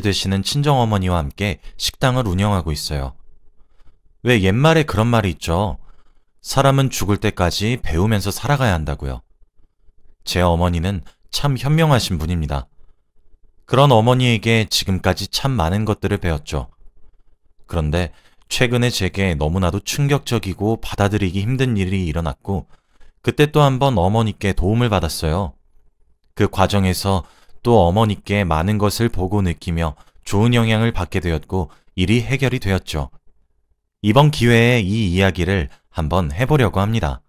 되시는 친정어머니와 함께 식당을 운영하고 있어요. 왜 옛말에 그런 말이 있죠? 사람은 죽을 때까지 배우면서 살아가야 한다고요. 제 어머니는 참 현명하신 분입니다. 그런 어머니에게 지금까지 참 많은 것들을 배웠죠. 그런데 최근에 제게 너무나도 충격적이고 받아들이기 힘든 일이 일어났고, 그때 또 한 번 어머니께 도움을 받았어요. 그 과정에서 또 어머니께 많은 것을 보고 느끼며 좋은 영향을 받게 되었고, 일이 해결이 되었죠. 이번 기회에 이 이야기를 한번 해보려고 합니다.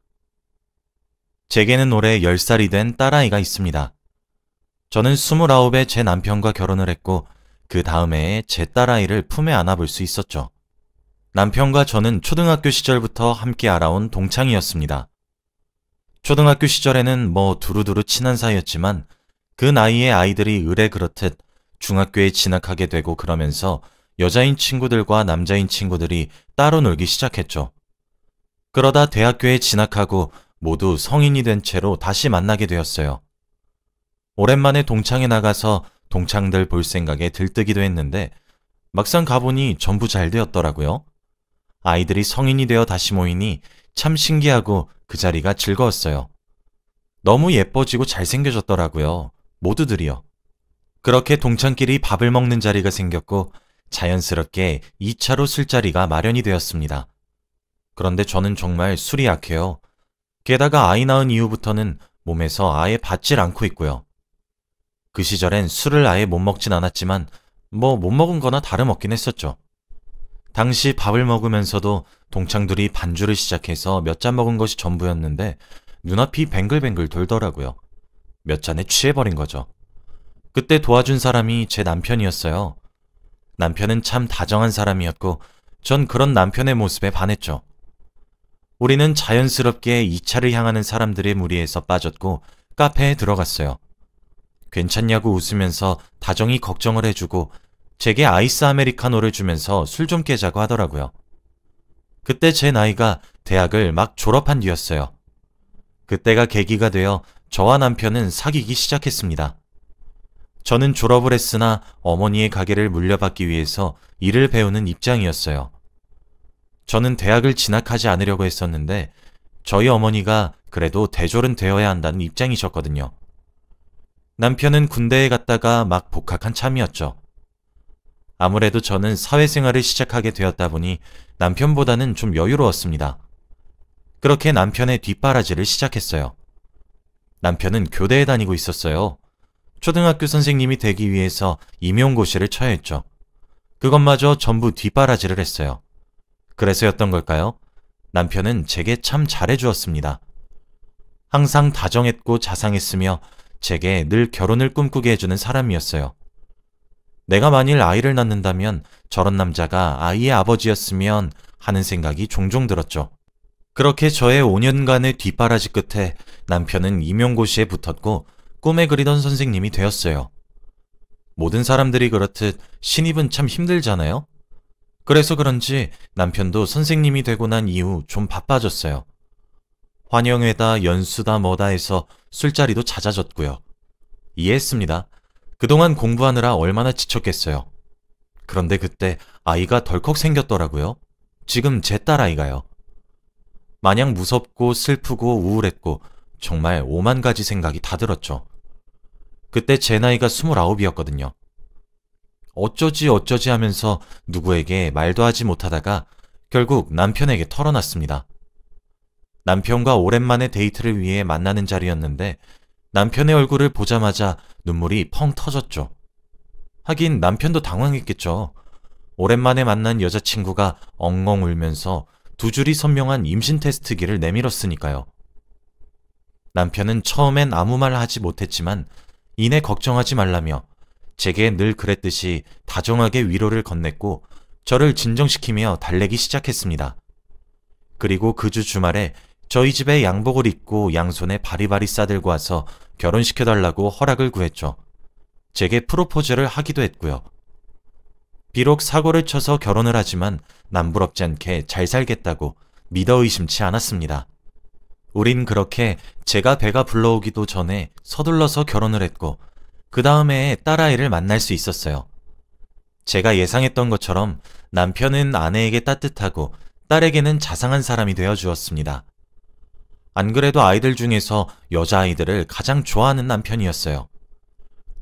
제게는 올해 10살이 된 딸아이가 있습니다. 저는 29에 제 남편과 결혼을 했고, 그 다음 해에 제 딸아이를 품에 안아볼 수 있었죠. 남편과 저는 초등학교 시절부터 함께 알아온 동창이었습니다. 초등학교 시절에는 두루두루 친한 사이였지만, 그 나이에 아이들이 의례 그렇듯 중학교에 진학하게 되고 그러면서 여자인 친구들과 남자인 친구들이 따로 놀기 시작했죠. 그러다 대학교에 진학하고 모두 성인이 된 채로 다시 만나게 되었어요. 오랜만에 동창회 나가서 동창들 볼 생각에 들뜨기도 했는데, 막상 가보니 전부 잘 되었더라고요. 아이들이 성인이 되어 다시 모이니 참 신기하고 그 자리가 즐거웠어요. 너무 예뻐지고 잘생겨졌더라고요. 모두들이요. 그렇게 동창끼리 밥을 먹는 자리가 생겼고, 자연스럽게 2차로 술자리가 마련이 되었습니다. 그런데 저는 정말 술이 약해요. 게다가 아이 낳은 이후부터는 몸에서 아예 받질 않고 있고요. 그 시절엔 술을 아예 못 먹진 않았지만 못 먹은 거나 다름없긴 했었죠. 당시 밥을 먹으면서도 동창들이 반주를 시작해서 몇 잔 먹은 것이 전부였는데 눈앞이 뱅글뱅글 돌더라고요. 몇 잔에 취해버린 거죠. 그때 도와준 사람이 제 남편이었어요. 남편은 참 다정한 사람이었고 전 그런 남편의 모습에 반했죠. 우리는 자연스럽게 2차를 향하는 사람들의 무리에서 빠졌고 카페에 들어갔어요. 괜찮냐고 웃으면서 다정히 걱정을 해주고 제게 아이스 아메리카노를 주면서 술 좀 깨자고 하더라고요. 그때 제 나이가 대학을 막 졸업한 뒤였어요. 그때가 계기가 되어 저와 남편은 사귀기 시작했습니다. 저는 졸업을 했으나 어머니의 가게를 물려받기 위해서 일을 배우는 입장이었어요. 저는 대학을 진학하지 않으려고 했었는데 저희 어머니가 그래도 대졸은 되어야 한다는 입장이셨거든요. 남편은 군대에 갔다가 막 복학한 참이었죠. 아무래도 저는 사회생활을 시작하게 되었다 보니 남편보다는 좀 여유로웠습니다. 그렇게 남편의 뒷바라지를 시작했어요. 남편은 교대에 다니고 있었어요. 초등학교 선생님이 되기 위해서 임용고시를 쳐야 했죠. 그것마저 전부 뒷바라지를 했어요. 그래서였던 걸까요? 남편은 제게 참 잘해주었습니다. 항상 다정했고 자상했으며 제게 늘 결혼을 꿈꾸게 해주는 사람이었어요. 내가 만일 아이를 낳는다면 저런 남자가 아이의 아버지였으면 하는 생각이 종종 들었죠. 그렇게 저의 5년간의 뒷바라지 끝에 남편은 임용고시에 붙었고 꿈에 그리던 선생님이 되었어요. 모든 사람들이 그렇듯 신입은 참 힘들잖아요. 그래서 그런지 남편도 선생님이 되고 난 이후 좀 바빠졌어요. 환영회다 연수다 뭐다 해서 술자리도 잦아졌고요. 이해했습니다. 그동안 공부하느라 얼마나 지쳤겠어요. 그런데 그때 아이가 덜컥 생겼더라고요. 지금 제 딸아이가요. 마냥 무섭고 슬프고 우울했고 정말 오만 가지 생각이 다 들었죠. 그때 제 나이가 29이었거든요. 어쩌지 하면서 누구에게 말도 하지 못하다가 결국 남편에게 털어놨습니다. 남편과 오랜만에 데이트를 위해 만나는 자리였는데 남편의 얼굴을 보자마자 눈물이 펑 터졌죠. 하긴 남편도 당황했겠죠. 오랜만에 만난 여자친구가 엉엉 울면서 두 줄이 선명한 임신 테스트기를 내밀었으니까요. 남편은 처음엔 아무 말 하지 못했지만 이내 걱정하지 말라며 제게 늘 그랬듯이 다정하게 위로를 건넸고 저를 진정시키며 달래기 시작했습니다. 그리고 그 주 주말에 저희 집에 양복을 입고 양손에 바리바리 싸들고 와서 결혼시켜달라고 허락을 구했죠. 제게 프로포즈를 하기도 했고요. 비록 사고를 쳐서 결혼을 하지만 남부럽지 않게 잘 살겠다고 믿어 의심치 않았습니다. 우린 그렇게 제가 배가 불러오기도 전에 서둘러서 결혼을 했고 그 다음 해에 딸아이를 만날 수 있었어요. 제가 예상했던 것처럼 남편은 아내에게 따뜻하고 딸에게는 자상한 사람이 되어 주었습니다. 안 그래도 아이들 중에서 여자아이들을 가장 좋아하는 남편이었어요.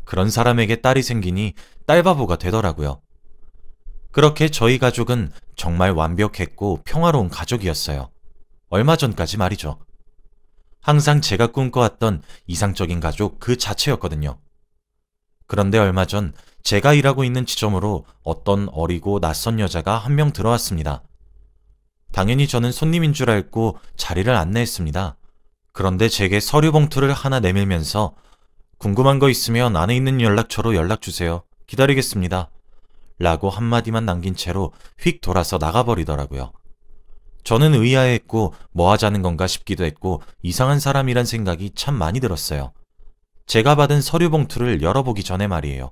그런 사람에게 딸이 생기니 딸바보가 되더라고요. 그렇게 저희 가족은 정말 완벽했고 평화로운 가족이었어요. 얼마 전까지 말이죠. 항상 제가 꿈꿔왔던 이상적인 가족 그 자체였거든요. 그런데 얼마 전 제가 일하고 있는 지점으로 어떤 어리고 낯선 여자가 한 명 들어왔습니다. 당연히 저는 손님인 줄 알고 자리를 안내했습니다. 그런데 제게 서류 봉투를 하나 내밀면서 궁금한 거 있으면 안에 있는 연락처로 연락주세요. 기다리겠습니다. 라고 한마디만 남긴 채로 휙 돌아서 나가버리더라고요. 저는 의아해했고 뭐 하자는 건가 싶기도 했고 이상한 사람이란 생각이 참 많이 들었어요. 제가 받은 서류 봉투를 열어보기 전에 말이에요.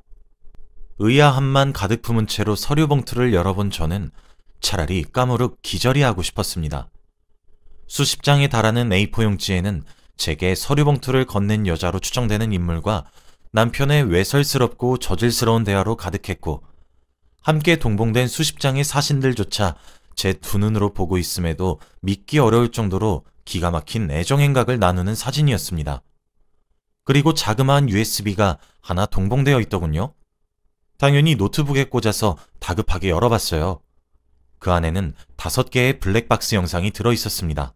의아함만 가득 품은 채로 서류 봉투를 열어본 저는 차라리 까무룩 기절이 하고 싶었습니다. 수십 장에 달하는 A4 용지에는 제게 서류 봉투를 건넨 여자로 추정되는 인물과 남편의 외설스럽고 저질스러운 대화로 가득했고 함께 동봉된 수십 장의 사진들조차 제 두 눈으로 보고 있음에도 믿기 어려울 정도로 기가 막힌 애정행각을 나누는 사진이었습니다. 그리고 자그마한 USB가 하나 동봉되어 있더군요. 당연히 노트북에 꽂아서 다급하게 열어봤어요. 그 안에는 5개의 블랙박스 영상이 들어있었습니다.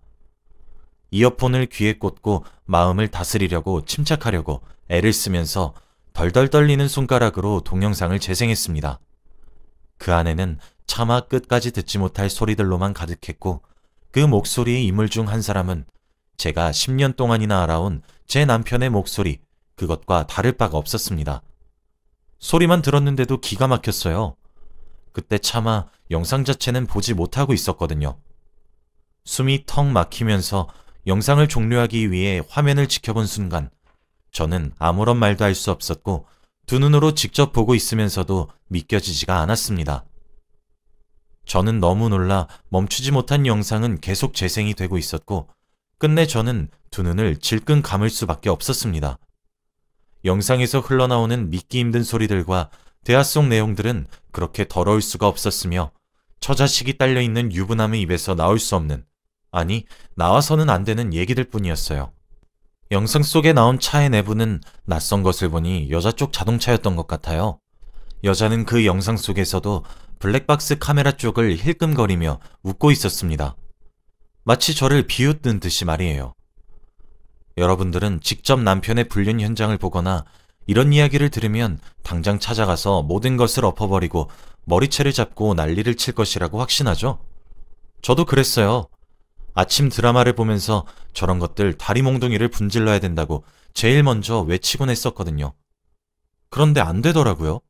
이어폰을 귀에 꽂고 마음을 다스리려고 침착하려고 애를 쓰면서 덜덜 떨리는 손가락으로 동영상을 재생했습니다. 그 안에는 차마 끝까지 듣지 못할 소리들로만 가득했고 그 목소리의 인물 중 한 사람은 제가 10년 동안이나 알아온 제 남편의 목소리, 그것과 다를 바가 없었습니다. 소리만 들었는데도 기가 막혔어요. 그때 차마 영상 자체는 보지 못하고 있었거든요. 숨이 턱 막히면서 영상을 종료하기 위해 화면을 지켜본 순간 저는 아무런 말도 할 수 없었고 두 눈으로 직접 보고 있으면서도 믿겨지지가 않았습니다. 저는 너무 놀라 멈추지 못한 영상은 계속 재생이 되고 있었고 끝내 저는 두 눈을 질끈 감을 수밖에 없었습니다. 영상에서 흘러나오는 믿기 힘든 소리들과 대화 속 내용들은 그렇게 더러울 수가 없었으며 처자식이 딸려있는 유부남의 입에서 나올 수 없는, 아니 나와서는 안 되는 얘기들 뿐이었어요. 영상 속에 나온 차의 내부는 낯선 것을 보니 여자 쪽 자동차였던 것 같아요. 여자는 그 영상 속에서도 블랙박스 카메라 쪽을 힐끔거리며 웃고 있었습니다. 마치 저를 비웃는 듯이 말이에요. 여러분들은 직접 남편의 불륜 현장을 보거나 이런 이야기를 들으면 당장 찾아가서 모든 것을 엎어버리고 머리채를 잡고 난리를 칠 것이라고 확신하죠? 저도 그랬어요. 아침 드라마를 보면서 저런 것들 다리몽둥이를 분질러야 된다고 제일 먼저 외치곤 했었거든요. 그런데 안 되더라고요.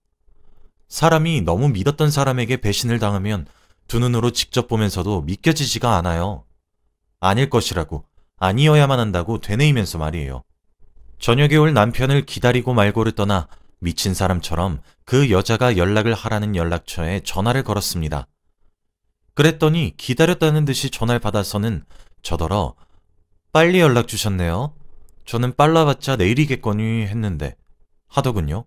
사람이 너무 믿었던 사람에게 배신을 당하면 두 눈으로 직접 보면서도 믿겨지지가 않아요. 아닐 것이라고, 아니어야만 한다고 되뇌이면서 말이에요. 저녁에 올 남편을 기다리고 말고를 떠나 미친 사람처럼 그 여자가 연락을 하라는 연락처에 전화를 걸었습니다. 그랬더니 기다렸다는 듯이 전화를 받아서는 저더러 빨리 연락 주셨네요. 저는 빨라봤자 내일이겠거니 했는데 하더군요.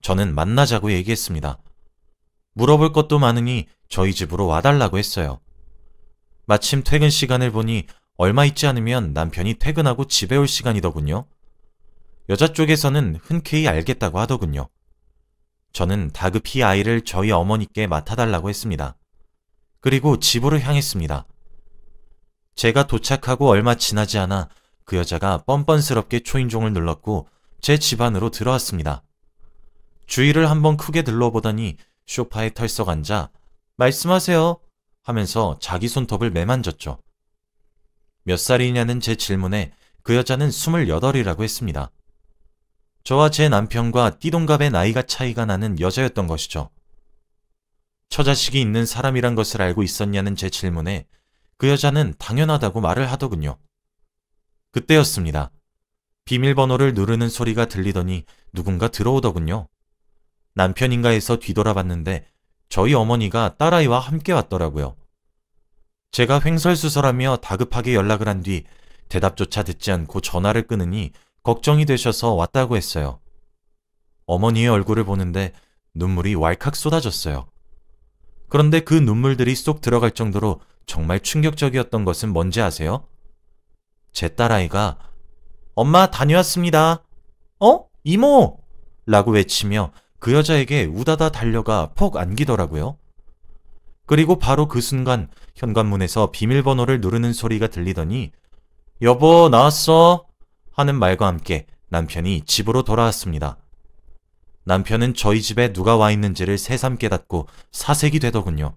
저는 만나자고 얘기했습니다. 물어볼 것도 많으니 저희 집으로 와달라고 했어요. 마침 퇴근 시간을 보니 얼마 있지 않으면 남편이 퇴근하고 집에 올 시간이더군요. 여자 쪽에서는 흔쾌히 알겠다고 하더군요. 저는 다급히 아이를 저희 어머니께 맡아달라고 했습니다. 그리고 집으로 향했습니다. 제가 도착하고 얼마 지나지 않아 그 여자가 뻔뻔스럽게 초인종을 눌렀고 제 집 안으로 들어왔습니다. 주위를 한번 크게 둘러보더니 소파에 털썩 앉아 말씀하세요 하면서 자기 손톱을 매만졌죠. 몇 살이냐는 제 질문에 그 여자는 28이라고 했습니다. 저와 제 남편과 띠동갑의 나이가 차이가 나는 여자였던 것이죠. 처자식이 있는 사람이란 것을 알고 있었냐는 제 질문에 그 여자는 당연하다고 말을 하더군요. 그때였습니다. 비밀번호를 누르는 소리가 들리더니 누군가 들어오더군요. 남편인가 해서 뒤돌아봤는데 저희 어머니가 딸아이와 함께 왔더라고요. 제가 횡설수설하며 다급하게 연락을 한 뒤 대답조차 듣지 않고 전화를 끊으니 걱정이 되셔서 왔다고 했어요. 어머니의 얼굴을 보는데 눈물이 왈칵 쏟아졌어요. 그런데 그 눈물들이 쏙 들어갈 정도로 정말 충격적이었던 것은 뭔지 아세요? 제 딸아이가 엄마 다녀왔습니다. 어? 이모! 라고 외치며 그 여자에게 우다다 달려가 폭 안기더라고요. 그리고 바로 그 순간 현관문에서 비밀번호를 누르는 소리가 들리더니 여보 나왔어? 하는 말과 함께 남편이 집으로 돌아왔습니다. 남편은 저희 집에 누가 와 있는지를 새삼 깨닫고 사색이 되더군요.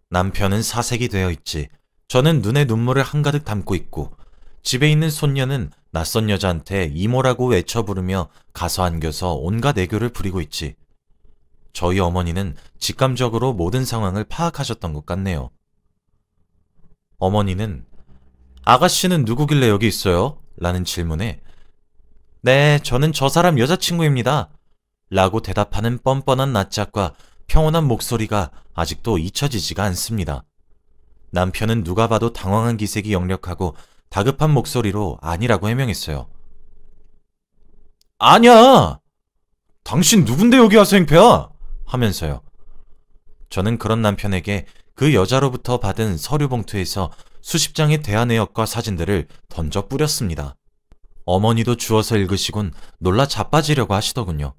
남편은 사색이 되어 있지. 저는 눈에 눈물을 한가득 담고 있고 집에 있는 손녀는 낯선 여자한테 이모라고 외쳐 부르며 가서 안겨서 온갖 애교를 부리고 있지. 저희 어머니는 직감적으로 모든 상황을 파악하셨던 것 같네요. 어머니는 아가씨는 누구길래 여기 있어요? 라는 질문에 네, 저는 저 사람 여자친구입니다. 라고 대답하는 뻔뻔한 낯짝과 평온한 목소리가 아직도 잊혀지지가 않습니다. 남편은 누가 봐도 당황한 기색이 역력하고 다급한 목소리로 아니라고 해명했어요. 아니야! 당신 누군데 여기 와서 행패야? 하면서요. 저는 그런 남편에게 그 여자로부터 받은 서류 봉투에서 수십 장의 대화내역과 사진들을 던져 뿌렸습니다. 어머니도 주워서 읽으시곤 놀라 자빠지려고 하시더군요.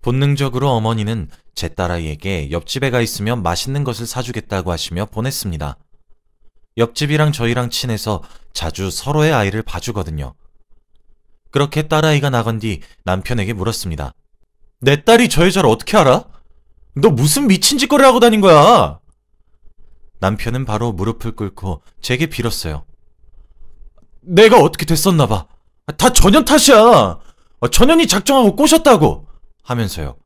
본능적으로 어머니는 제 딸아이에게 옆집에 가 있으면 맛있는 것을 사주겠다고 하시며 보냈습니다. 옆집이랑 저희랑 친해서 자주 서로의 아이를 봐주거든요. 그렇게 딸아이가 나간 뒤 남편에게 물었습니다. 내 딸이 저 여자를 어떻게 알아? 너 무슨 미친 짓거리 하고 다닌 거야? 남편은 바로 무릎을 꿇고 제게 빌었어요. 내가 어떻게 됐었나 봐. 다 전현 탓이야. 전현이 작정하고 꼬셨다고. 하면서요.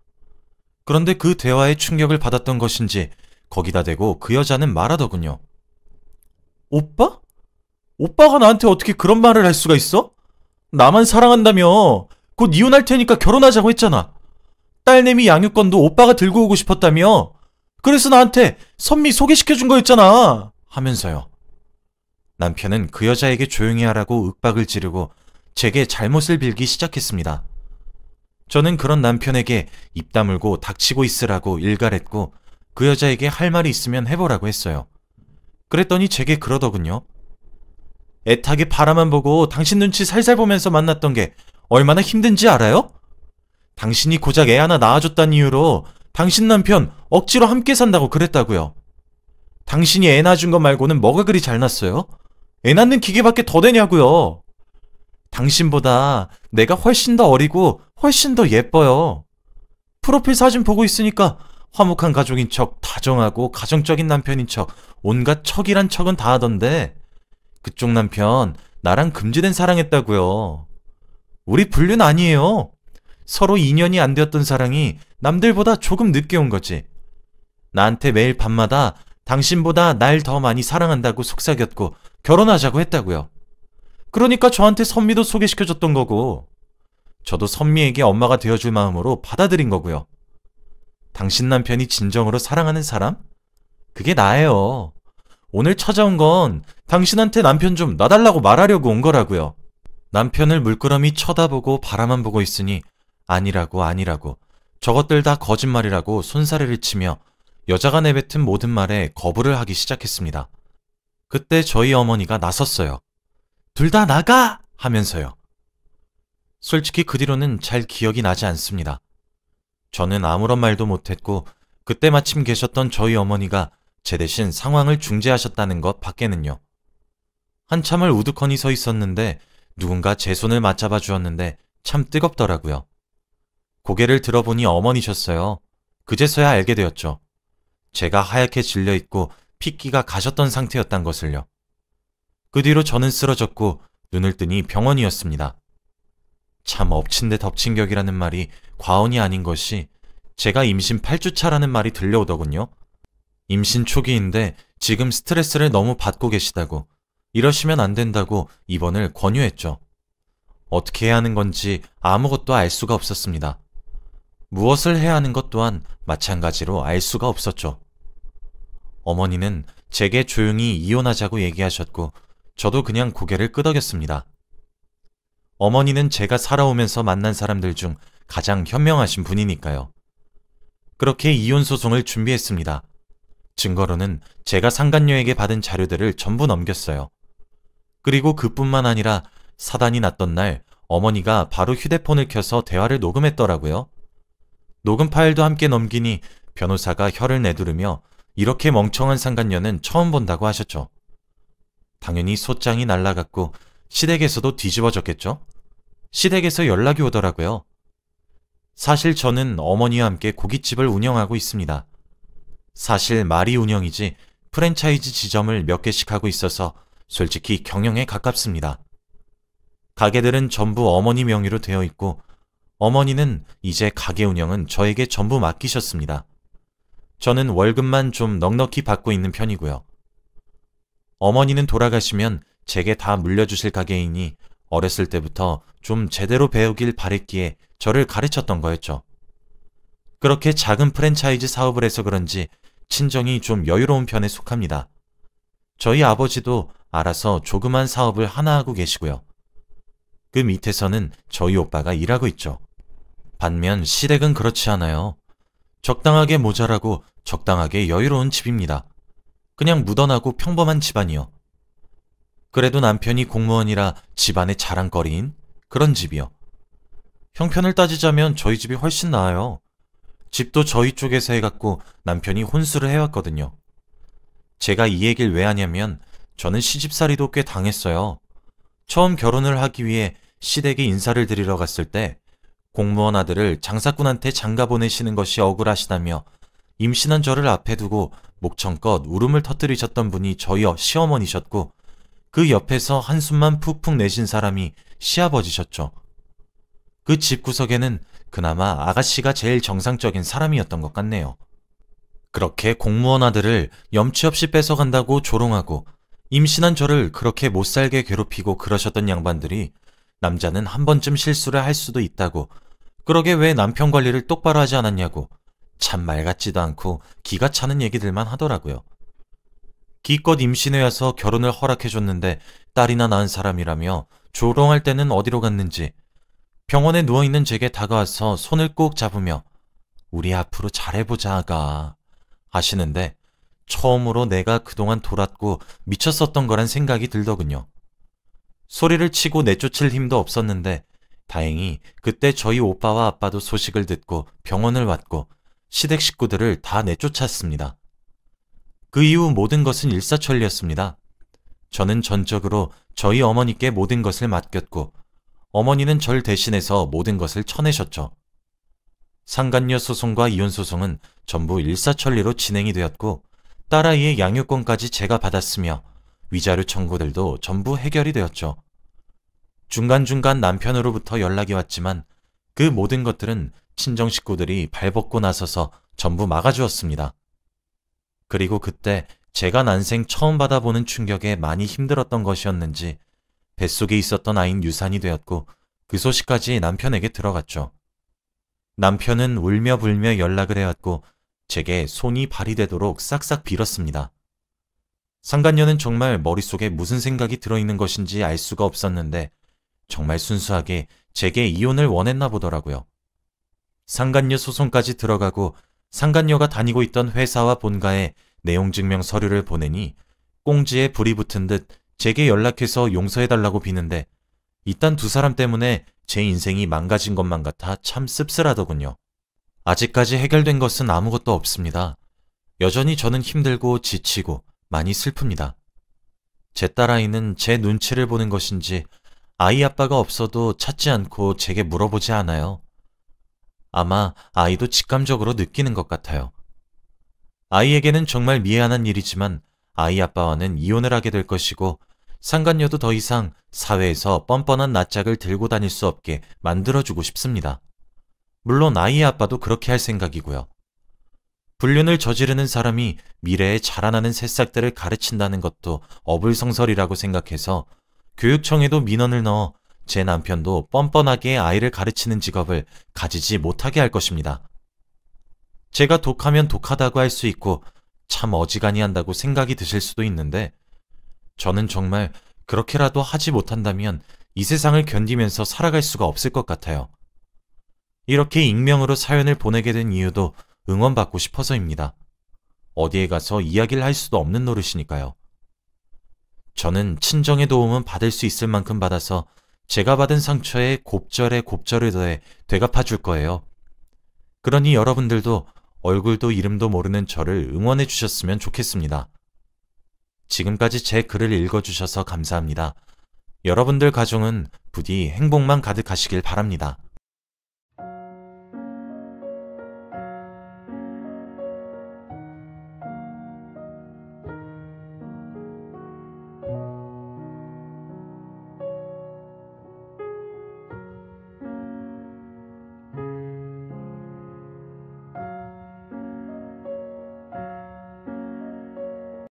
그런데 그 대화에 충격을 받았던 것인지 거기다 대고 그 여자는 말하더군요. 오빠? 오빠가 나한테 어떻게 그런 말을 할 수가 있어? 나만 사랑한다며 곧 이혼할 테니까 결혼하자고 했잖아. 딸내미 양육권도 오빠가 들고 오고 싶었다며. 그래서 나한테 선미 소개시켜준 거였잖아. 하면서요. 남편은 그 여자에게 조용히 하라고 윽박을 지르고 제게 잘못을 빌기 시작했습니다. 저는 그런 남편에게 입 다물고 닥치고 있으라고 일갈했고 그 여자에게 할 말이 있으면 해보라고 했어요. 그랬더니 제게 그러더군요. 애타게 바라만 보고 당신 눈치 살살 보면서 만났던 게 얼마나 힘든지 알아요? 당신이 고작 애 하나 낳아줬다는 이유로 당신 남편 억지로 함께 산다고 그랬다고요. 당신이 애 낳아준 것 말고는 뭐가 그리 잘났어요? 애 낳는 기계밖에 더 되냐고요. 당신보다 내가 훨씬 더 어리고 훨씬 더 예뻐요. 프로필 사진 보고 있으니까 화목한 가족인 척, 다정하고 가정적인 남편인 척, 온갖 척이란 척은 다 하던데 그쪽 남편 나랑 금지된 사랑했다고요. 우리 불륜 아니에요. 서로 인연이 안 되었던 사랑이 남들보다 조금 늦게 온 거지. 나한테 매일 밤마다 당신보다 날 더 많이 사랑한다고 속삭였고 결혼하자고 했다고요. 그러니까 저한테 선미도 소개시켜줬던 거고 저도 선미에게 엄마가 되어줄 마음으로 받아들인 거고요. 당신 남편이 진정으로 사랑하는 사람? 그게 나예요. 오늘 찾아온 건 당신한테 남편 좀 놔달라고 말하려고 온 거라고요. 남편을 물끄러미 쳐다보고 바라만 보고 있으니 아니라고 저것들 다 거짓말이라고 손사래를 치며 여자가 내뱉은 모든 말에 거부를 하기 시작했습니다. 그때 저희 어머니가 나섰어요. 둘 다 나가! 하면서요. 솔직히 그 뒤로는 잘 기억이 나지 않습니다. 저는 아무런 말도 못했고 그때 마침 계셨던 저희 어머니가 제 대신 상황을 중재하셨다는 것 밖에는요. 한참을 우두커니 서 있었는데 누군가 제 손을 맞잡아 주었는데 참 뜨겁더라고요. 고개를 들어보니 어머니셨어요. 그제서야 알게 되었죠. 제가 하얗게 질려있고 핏기가 가셨던 상태였단 것을요. 그 뒤로 저는 쓰러졌고 눈을 뜨니 병원이었습니다. 참 엎친 데 덮친 격이라는 말이 과언이 아닌 것이 제가 임신 8주차라는 말이 들려오더군요. 임신 초기인데 지금 스트레스를 너무 받고 계시다고 이러시면 안 된다고 입원을 권유했죠. 어떻게 해야 하는 건지 아무것도 알 수가 없었습니다. 무엇을 해야 하는 것 또한 마찬가지로 알 수가 없었죠. 어머니는 제게 조용히 이혼하자고 얘기하셨고 저도 그냥 고개를 끄덕였습니다. 어머니는 제가 살아오면서 만난 사람들 중 가장 현명하신 분이니까요. 그렇게 이혼 소송을 준비했습니다. 증거로는 제가 상간녀에게 받은 자료들을 전부 넘겼어요. 그리고 그뿐만 아니라 사단이 났던 날 어머니가 바로 휴대폰을 켜서 대화를 녹음했더라고요. 녹음 파일도 함께 넘기니 변호사가 혀를 내두르며 이렇게 멍청한 상간녀는 처음 본다고 하셨죠. 당연히 소장이 날라갔고 시댁에서도 뒤집어졌겠죠? 시댁에서 연락이 오더라고요. 사실 저는 어머니와 함께 고깃집을 운영하고 있습니다. 사실 말이 운영이지 프랜차이즈 지점을 몇 개씩 하고 있어서 솔직히 경영에 가깝습니다. 가게들은 전부 어머니 명의로 되어 있고 어머니는 이제 가게 운영은 저에게 전부 맡기셨습니다. 저는 월급만 좀 넉넉히 받고 있는 편이고요. 어머니는 돌아가시면 제게 다 물려주실 가게이니 어렸을 때부터 좀 제대로 배우길 바랬기에 저를 가르쳤던 거였죠. 그렇게 작은 프랜차이즈 사업을 해서 그런지 친정이 좀 여유로운 편에 속합니다. 저희 아버지도 알아서 조그만 사업을 하나 하고 계시고요. 그 밑에서는 저희 오빠가 일하고 있죠. 반면 시댁은 그렇지 않아요. 적당하게 모자라고 적당하게 여유로운 집입니다. 그냥 묻어나고 평범한 집안이요. 그래도 남편이 공무원이라 집안의 자랑거리인 그런 집이요. 형편을 따지자면 저희 집이 훨씬 나아요. 집도 저희 쪽에서 해갖고 남편이 혼수를 해왔거든요. 제가 이 얘기를 왜 하냐면 저는 시집살이도 꽤 당했어요. 처음 결혼을 하기 위해 시댁에 인사를 드리러 갔을 때 공무원 아들을 장사꾼한테 장가 보내시는 것이 억울하시다며 임신한 저를 앞에 두고 목청껏 울음을 터뜨리셨던 분이 저희 시어머니셨고 그 옆에서 한숨만 푹푹 내신 사람이 시아버지셨죠. 그 집구석에는 그나마 아가씨가 제일 정상적인 사람이었던 것 같네요. 그렇게 공무원 아들을 염치 없이 뺏어간다고 조롱하고 임신한 저를 그렇게 못살게 괴롭히고 그러셨던 양반들이 남자는 한 번쯤 실수를 할 수도 있다고 그러게 왜 남편 관리를 똑바로 하지 않았냐고 참 말 같지도 않고 기가 차는 얘기들만 하더라고요. 기껏 임신해 와서 결혼을 허락해줬는데 딸이나 낳은 사람이라며 조롱할 때는 어디로 갔는지 병원에 누워있는 제게 다가와서 손을 꼭 잡으며 우리 앞으로 잘해보자 아가 하시는데 처음으로 내가 그동안 돌았고 미쳤었던 거란 생각이 들더군요. 소리를 치고 내쫓을 힘도 없었는데 다행히 그때 저희 오빠와 아빠도 소식을 듣고 병원을 왔고 시댁 식구들을 다 내쫓았습니다. 그 이후 모든 것은 일사천리였습니다. 저는 전적으로 저희 어머니께 모든 것을 맡겼고 어머니는 절 대신해서 모든 것을 쳐내셨죠. 상간녀 소송과 이혼 소송은 전부 일사천리로 진행이 되었고 딸아이의 양육권까지 제가 받았으며 위자료 청구들도 전부 해결이 되었죠. 중간중간 남편으로부터 연락이 왔지만 그 모든 것들은 친정 식구들이 발벗고 나서서 전부 막아주었습니다. 그리고 그때 제가 난생 처음 받아보는 충격에 많이 힘들었던 것이었는지 뱃속에 있었던 아이는 유산이 되었고 그 소식까지 남편에게 들어갔죠. 남편은 울며 불며 연락을 해왔고 제게 손이 발이 되도록 싹싹 빌었습니다. 상간녀는 정말 머릿속에 무슨 생각이 들어있는 것인지 알 수가 없었는데 정말 순수하게 제게 이혼을 원했나 보더라고요. 상간녀 소송까지 들어가고 상간녀가 다니고 있던 회사와 본가에 내용증명 서류를 보내니 꽁지에 불이 붙은 듯 제게 연락해서 용서해달라고 비는데 이딴 두 사람 때문에 제 인생이 망가진 것만 같아 참 씁쓸하더군요. 아직까지 해결된 것은 아무것도 없습니다. 여전히 저는 힘들고 지치고 많이 슬픕니다. 제 딸아이는 제 눈치를 보는 것인지 아이 아빠가 없어도 찾지 않고 제게 물어보지 않아요. 아마 아이도 직감적으로 느끼는 것 같아요. 아이에게는 정말 미안한 일이지만 아이 아빠와는 이혼을 하게 될 것이고 상간녀도 더 이상 사회에서 뻔뻔한 낯짝을 들고 다닐 수 없게 만들어주고 싶습니다. 물론 아이의 아빠도 그렇게 할 생각이고요. 불륜을 저지르는 사람이 미래에 자라나는 새싹들을 가르친다는 것도 어불성설이라고 생각해서 교육청에도 민원을 넣어 제 남편도 뻔뻔하게 아이를 가르치는 직업을 가지지 못하게 할 것입니다. 제가 독하면 독하다고 할 수 있고 참 어지간히 한다고 생각이 드실 수도 있는데 저는 정말 그렇게라도 하지 못한다면 이 세상을 견디면서 살아갈 수가 없을 것 같아요. 이렇게 익명으로 사연을 보내게 된 이유도 응원받고 싶어서입니다. 어디에 가서 이야기를 할 수도 없는 노릇이니까요. 저는 친정의 도움은 받을 수 있을 만큼 받아서 제가 받은 상처에 곱절에 곱절을 더해 되갚아 줄 거예요. 그러니 여러분들도 얼굴도 이름도 모르는 저를 응원해 주셨으면 좋겠습니다. 지금까지 제 글을 읽어주셔서 감사합니다. 여러분들 가정은 부디 행복만 가득하시길 바랍니다.